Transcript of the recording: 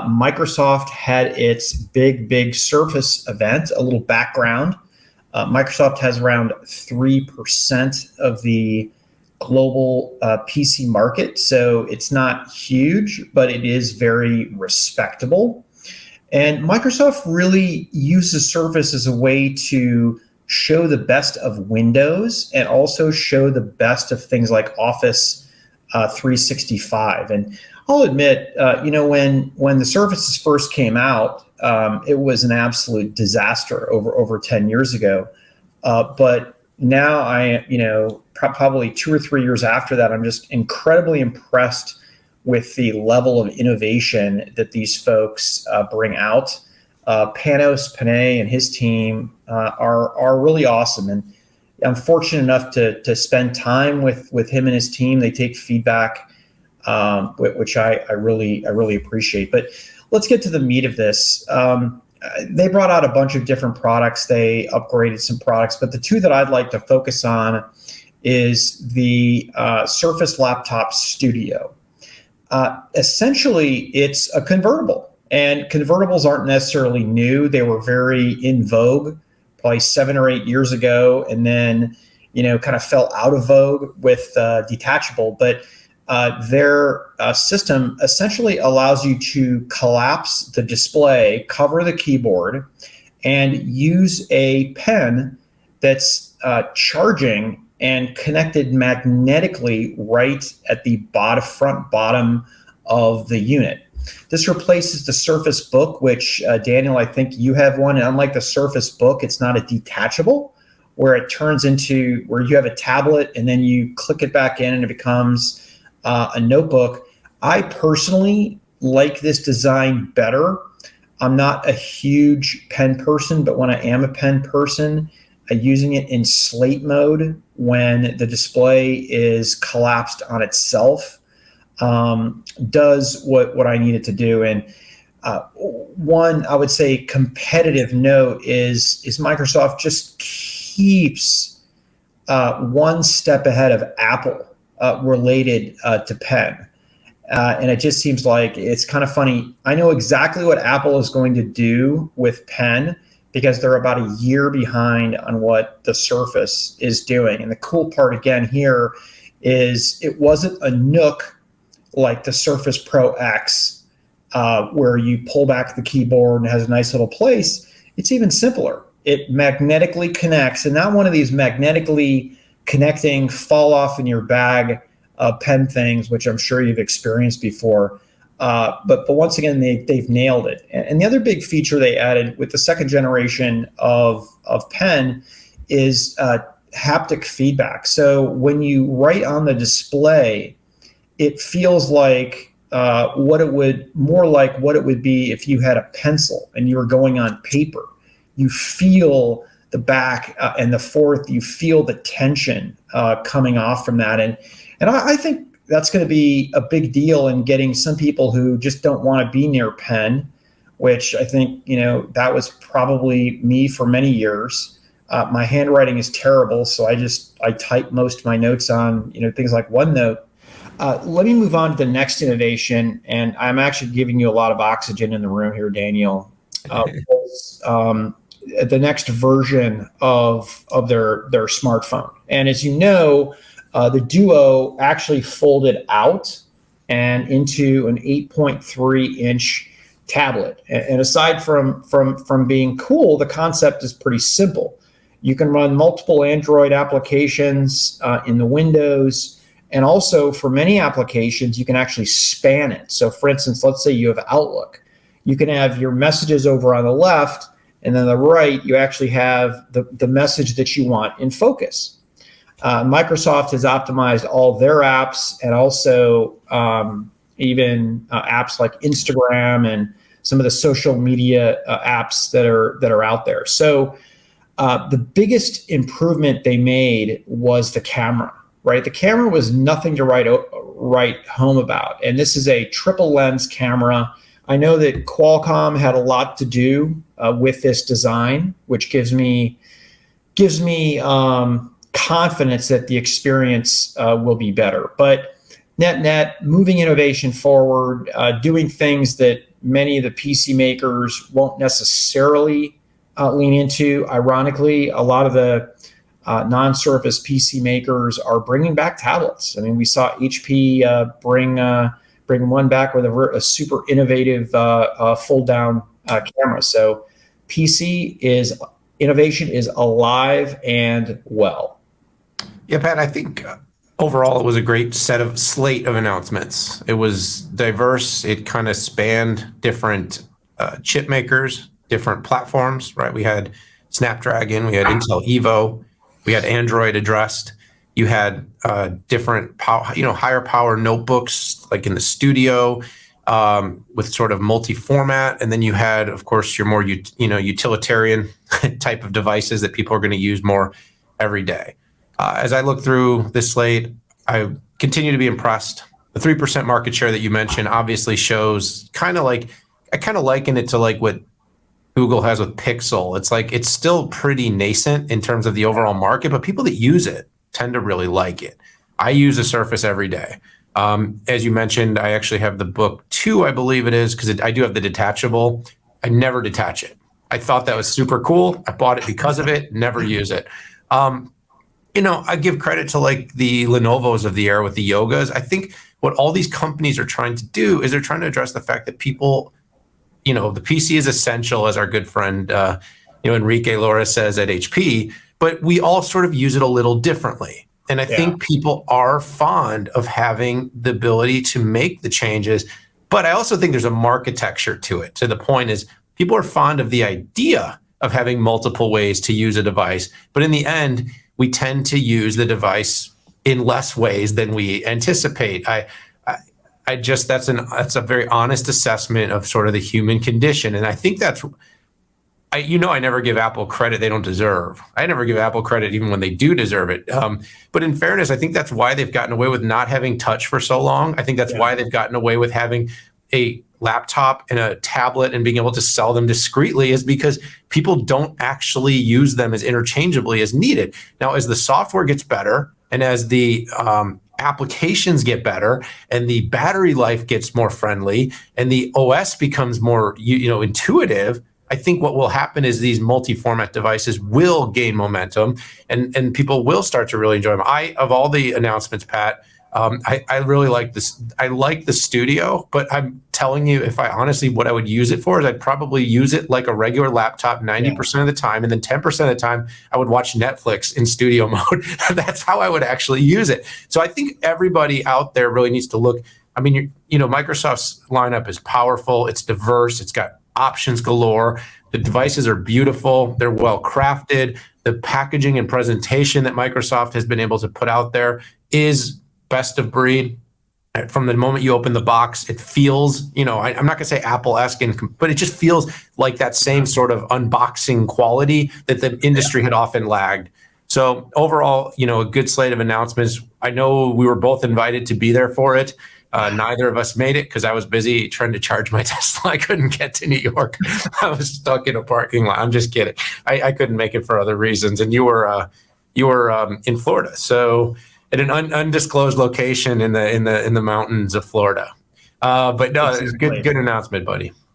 Microsoft had its big Surface event. A little background. Microsoft has around 3% of the global PC market, so it's not huge, but it is very respectable. And Microsoft really uses Surface as a way to show the best of Windows and also show the best of things like Office 365. And I'll admit, when the Surfaces first came out, it was an absolute disaster over 10 years ago. But now probably 2 or 3 years after that, I'm just incredibly impressed with the level of innovation that these folks bring out. Panos Panay and his team are really awesome, and I'm fortunate enough to spend time with him and his team. They take feedback, which I really appreciate. But let's get to the meat of this. They brought out a bunch of different products. They upgraded some products, but the two that I'd like to focus on is the Surface Laptop Studio. Essentially, it's a convertible. And convertibles aren't necessarily new. They were very in vogue probably 7 or 8 years ago, and then, kind of fell out of vogue with detachable. But their system essentially allows you to collapse the display, cover the keyboard, and use a pen that's charging and connected magnetically right at the front bottom of the unit. This replaces the Surface Book, which, Daniel, I think you have one. And unlike the Surface Book, it's not a detachable, where it turns into where you have a tablet and then you click it back in and it becomes a notebook. I personally like this design better. I'm not a huge pen person, but when I am a pen person, using it in slate mode when the display is collapsed on itself does what I need it to do. And one, I would say, competitive note is Microsoft just keeps one step ahead of Apple related to pen. And it just seems like it's kind of funny. I know exactly what Apple is going to do with pen because they're about a year behind on what the Surface is doing. And the cool part again here is it wasn't a Nook like the Surface Pro X, where you pull back the keyboard and it has a nice little place. It's even simpler. It magnetically connects, and not one of these magnetically connecting, fall off in your bag pen things, which I'm sure you've experienced before. But once again, they've nailed it. And the other big feature they added with the second generation of pen is haptic feedback. So when you write on the display, it feels like what it would be if you had a pencil and you were going on paper. You feel the back and the forth. You feel the tension coming off from that, and I think that's going to be a big deal in getting some people who just don't want to be near pen, which I think that was probably me for many years. My handwriting is terrible, so I type most of my notes on things like OneNote. Let me move on to the next innovation, and I'm actually giving you a lot of oxygen in the room here, Daniel. The next version of their smartphone, and as you know, the Duo actually folded out and into an 8.3-inch tablet. And aside from being cool, the concept is pretty simple. You can run multiple Android applications in the Windows. And also for many applications, you can actually span it. So for instance, let's say you have Outlook. You can have your messages over on the left, and then on the right, you actually have the message that you want in focus. Microsoft has optimized all their apps, and also even apps like Instagram and some of the social media apps that are out there. So the biggest improvement they made was the camera. Right, the camera was nothing to write home about, and this is a triple lens camera. I know that Qualcomm had a lot to do with this design, which gives me confidence that the experience will be better. But net, moving innovation forward, doing things that many of the PC makers won't necessarily lean into. Ironically, a lot of the non-Surface PC makers are bringing back tablets. I mean, we saw HP bring one back with a super innovative fold-down camera. So innovation is alive and well. Yeah, Pat, I think overall it was a great slate of announcements. It was diverse. It kind of spanned different chip makers, different platforms, right? We had Snapdragon, we had Intel Evo, we had Android addressed. You had different higher power notebooks like in the studio with sort of multi-format, and then you had, of course, your more utilitarian type of devices that people are going to use more every day. As I look through this slate, I continue to be impressed. The 3% market share that you mentioned obviously shows I kind of liken it to like what Google has with Pixel. It's like it's still pretty nascent in terms of the overall market, but people that use it tend to really like it. I use a Surface every day. As you mentioned, I actually have the Book 2, I believe it is, because I do have the detachable. I never detach it. I thought that was super cool. I bought it because of it, never use it. I give credit to like the Lenovo's of the era with the Yogas. I think what all these companies are trying to do is they're trying to address the fact that people, the PC is essential, as our good friend, Enrique Lora says at HP, but we all sort of use it a little differently. And I think people are fond of having the ability to make the changes, but I also think there's a marketecture to it. To the point is people are fond of the idea of having multiple ways to use a device, but in the end, we tend to use the device in less ways than we anticipate. That's a very honest assessment of sort of the human condition, and I think I never give Apple credit they don't deserve. I never give Apple credit even when they do deserve it. But in fairness, I think that's why they've gotten away with not having touch for so long. I think that's why they've gotten away with having a laptop and a tablet and being able to sell them discreetly, is because people don't actually use them as interchangeably as needed. Now, as the software gets better and as the applications get better and the battery life gets more friendly and the OS becomes more intuitive, I think what will happen is these multi-format devices will gain momentum and people will start to really enjoy them. Of all the announcements, Pat, I really like this. I like the studio, but I'm telling you, what I would use it for is I'd probably use it like a regular laptop 90% of the time, and then 10% of the time I would watch Netflix in studio mode. That's how I would actually use it. So I think everybody out there really needs to look. I mean, Microsoft's lineup is powerful. It's diverse. It's got options galore. The devices are beautiful. They're well crafted. The packaging and presentation that Microsoft has been able to put out there is best of breed. From the moment you open the box, it feels, I'm not going to say Apple-esque, but it just feels like that same sort of unboxing quality that the industry had often lagged. So overall, a good slate of announcements. I know we were both invited to be there for it. Neither of us made it because I was busy trying to charge my Tesla. I couldn't get to New York. I was stuck in a parking lot. I'm just kidding. I couldn't make it for other reasons. And you were in Florida, so at an undisclosed location in the mountains of Florida. But no, it's a good announcement, buddy.